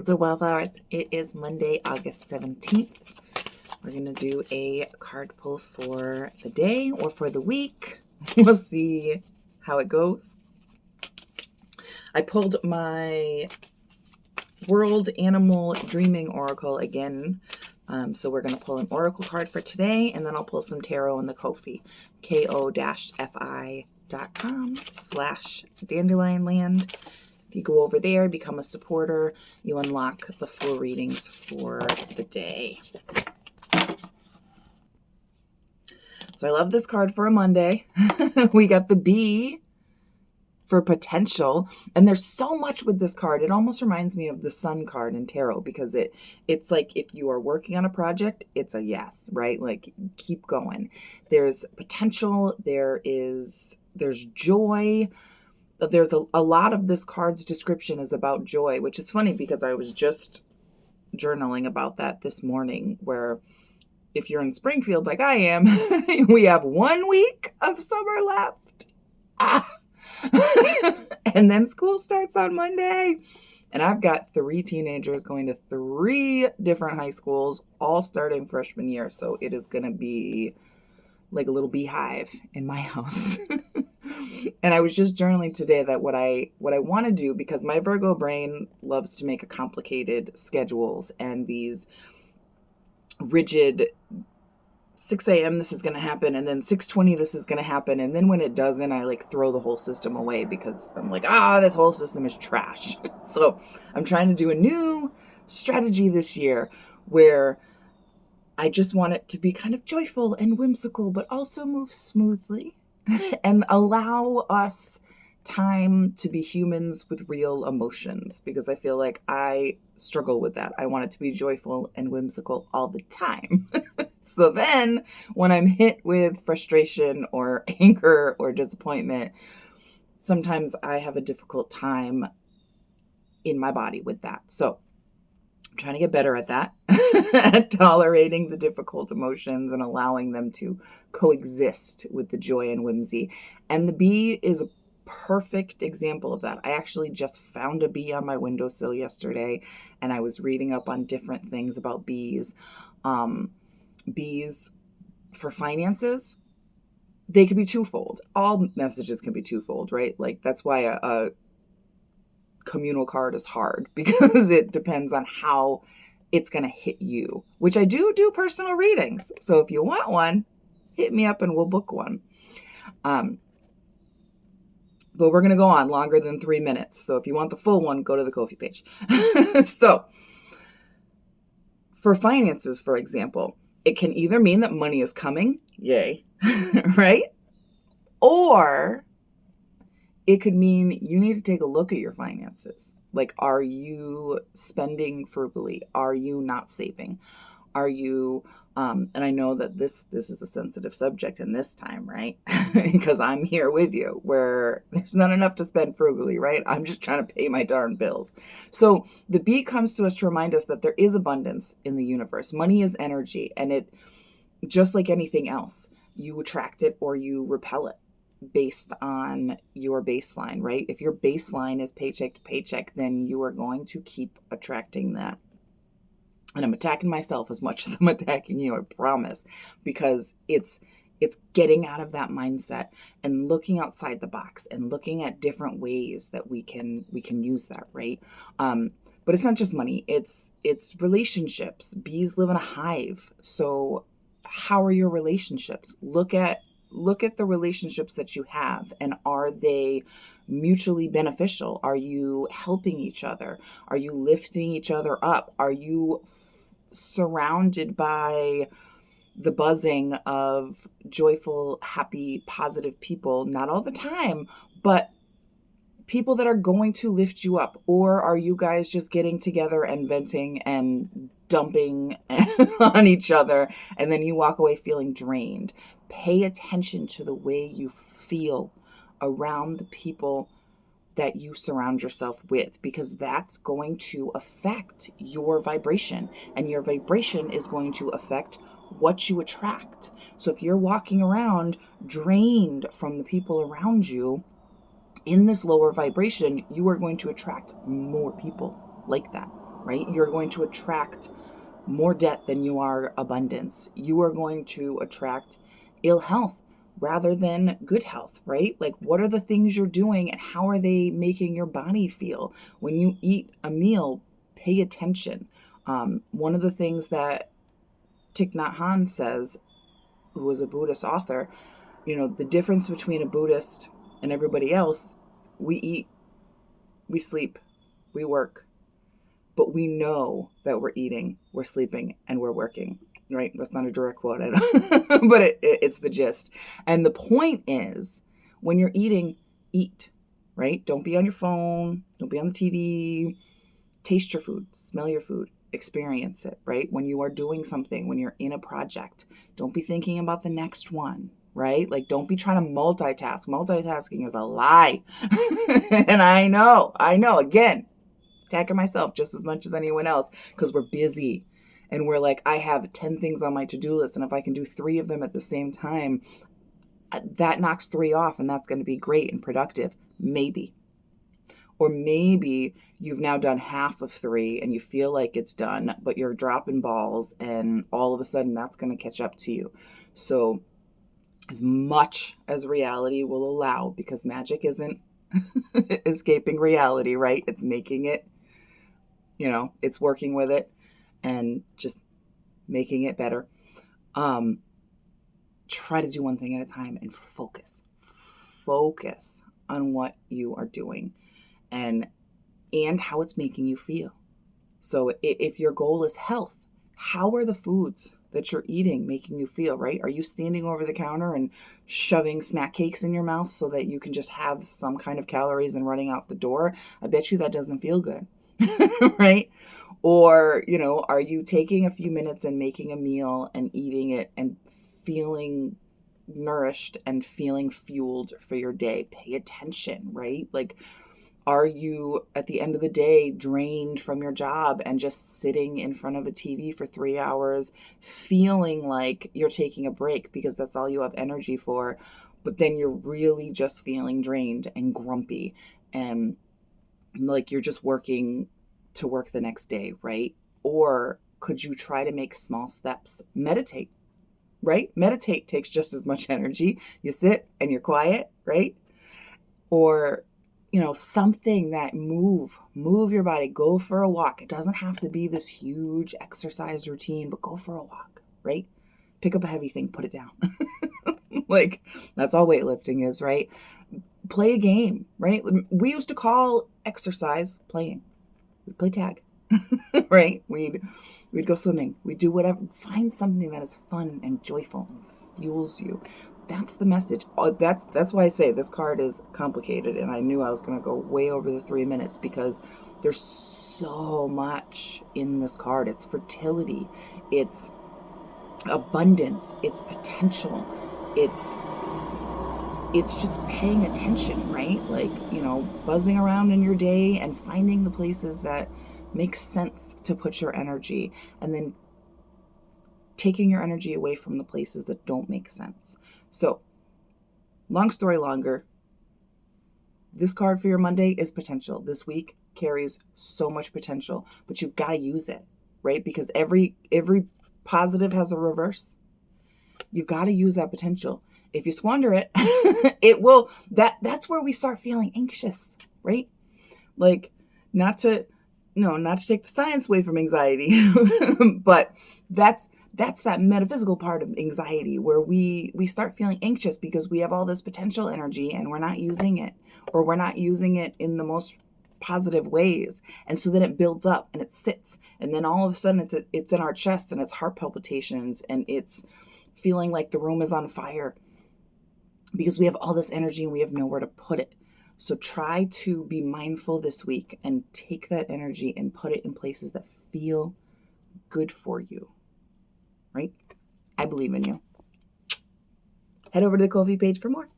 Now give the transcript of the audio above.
So Wildflowers, it is Monday, August 17th. We're going to do a card pull for the day or for the week. We'll see how it goes. I pulled my World Animal Dreaming Oracle again. So we're going to pull an Oracle card for today, and then I'll pull some tarot in the Ko-fi. ko-fi.com/dandelionland. If you go over there, become a supporter, you unlock the full readings for the day. So I love this card for a Monday. We got the B for potential. And there's so much with this card. It almost reminds me of the Sun card in tarot, because it's like if you are working on a project, it's a yes, right? Like keep going. There's potential. There's joy. There's a lot of this card's description is about joy, which is funny because I was just journaling about that this morning, where if you're in Springfield like I am, we have 1 week of summer left. And then school starts on Monday. And I've got 3 teenagers going to 3 different high schools, all starting freshman year. So it is going to be like a little beehive in my house. And I was just journaling today that what I want to do, because my Virgo brain loves to make complicated schedules and these rigid 6 a.m. this is going to happen, and then 6:20 this is going to happen, and then when it doesn't, I like throw the whole system away because I'm like, this whole system is trash. So I'm trying to do a new strategy this year where I just want it to be kind of joyful and whimsical, but also move smoothly and allow us time to be humans with real emotions, because I feel like I struggle with that. I want it to be joyful and whimsical all the time. So then when I'm hit with frustration or anger or disappointment, sometimes I have a difficult time in my body with that. So I'm trying to get better at that, at tolerating the difficult emotions and allowing them to coexist with the joy and whimsy. And the bee is a perfect example of that. I actually just found a bee on my windowsill yesterday, and I was reading up on different things about bees. Bees for finances, they can be twofold. All messages can be twofold, right? Like that's why a communal card is hard, because it depends on how it's going to hit you, which I do personal readings. So if you want one, hit me up and we'll book one. But we're going to go on longer than 3 minutes. So if you want the full one, go to the Ko-fi page. So for finances, for example, it can either mean that money is coming, yay, right? Or it could mean you need to take a look at your finances. Like, are you spending frugally? Are you not saving? Are you, and I know that this is a sensitive subject in this time, right? Because I'm here with you, where there's not enough to spend frugally, right? I'm just trying to pay my darn bills. So the bee comes to us to remind us that there is abundance in the universe. Money is energy, and it, just like anything else, you attract it or you repel it based on your baseline, right? If your baseline is paycheck to paycheck, then you are going to keep attracting that. And I'm attacking myself as much as I'm attacking you, I promise, because it's getting out of that mindset and looking outside the box and looking at different ways that we can use that, right? But it's not just money, it's relationships. Bees live in a hive. So how are your relationships? Look at the relationships that you have, and are they mutually beneficial? Are you helping each other? Are you lifting each other up? Are you surrounded by the buzzing of joyful, happy, positive people? Not all the time, but people that are going to lift you up. Or are you guys just getting together and venting and dumping on each other, and then you walk away feeling drained? Pay attention to the way you feel around the people that you surround yourself with, because that's going to affect your vibration, and your vibration is going to affect what you attract. So if you're walking around drained from the people around you in this lower vibration, you are going to attract more people like that. right? You're going to attract more debt than you are abundance. You are going to attract ill health rather than good health, right? Like, what are the things you're doing and how are they making your body feel? When you eat a meal, pay attention. One of the things that Thich Nhat Hanh says, who was a Buddhist author, the difference between a Buddhist and everybody else, we eat, we sleep, we work, but we know that we're eating, we're sleeping, and we're working, right? That's not a direct quote, I know, but it's the gist. And the point is, when you're eating, eat, right? Don't be on your phone, don't be on the TV, taste your food, smell your food, experience it, right? When you are doing something, when you're in a project, don't be thinking about the next one, right? Like, don't be trying to multitask. Multitasking is a lie. And I know, again, attacking myself just as much as anyone else, because we're busy and we're like, I have 10 things on my to-do list, and if I can do 3 of them at the same time, that knocks 3 off, and that's going to be great and productive. Maybe. Or maybe you've now done half of 3 and you feel like it's done, but you're dropping balls, and all of a sudden that's going to catch up to you. So as much as reality will allow, because magic isn't escaping reality, right? It's making it, it's working with it and just making it better. Try to do one thing at a time and focus on what you are doing and how it's making you feel. So if your goal is health, how are the foods that you're eating making you feel, right? Are you standing over the counter and shoving snack cakes in your mouth so that you can just have some kind of calories and running out the door? I bet you that doesn't feel good. Right? Or, are you taking a few minutes and making a meal and eating it and feeling nourished and feeling fueled for your day? Pay attention, right? Like, are you at the end of the day drained from your job and just sitting in front of a TV for 3 hours, feeling like you're taking a break because that's all you have energy for, but then you're really just feeling drained and grumpy and like you're just working to work the next day, right? Or could you try to make small steps? Meditate, right? Meditate takes just as much energy. You sit and you're quiet, right? Or, something that move your body, go for a walk. It doesn't have to be this huge exercise routine, but go for a walk, right? Pick up a heavy thing, put it down. Like, that's all weightlifting is, right? Play a game, right? We used to call exercise playing. We'd play tag, right? We'd go swimming. We'd do whatever. Find something that is fun and joyful and fuels you. That's the message. That's why I say this card is complicated, and I knew I was going to go way over the 3 minutes because there's so much in this card. It's fertility, it's abundance, it's potential, it's just paying attention, right? Like, buzzing around in your day and finding the places that make sense to put your energy, and then taking your energy away from the places that don't make sense. So, long story longer, this card for your Monday is potential. This week carries so much potential, but you've got to use it, right? Because every positive has a reverse. You got to use that potential. If you squander it, it will, that's where we start feeling anxious, right? Like, not to take the science away from anxiety, but that's that metaphysical part of anxiety where we start feeling anxious because we have all this potential energy and we're not using it, or we're not using it in the most positive ways. And so then it builds up and it sits, and then all of a sudden it's in our chest and it's heart palpitations and it's feeling like the room is on fire because we have all this energy and we have nowhere to put it. So try to be mindful this week and take that energy and put it in places that feel good for you, right? I believe in you. Head over to the Ko-fi page for more.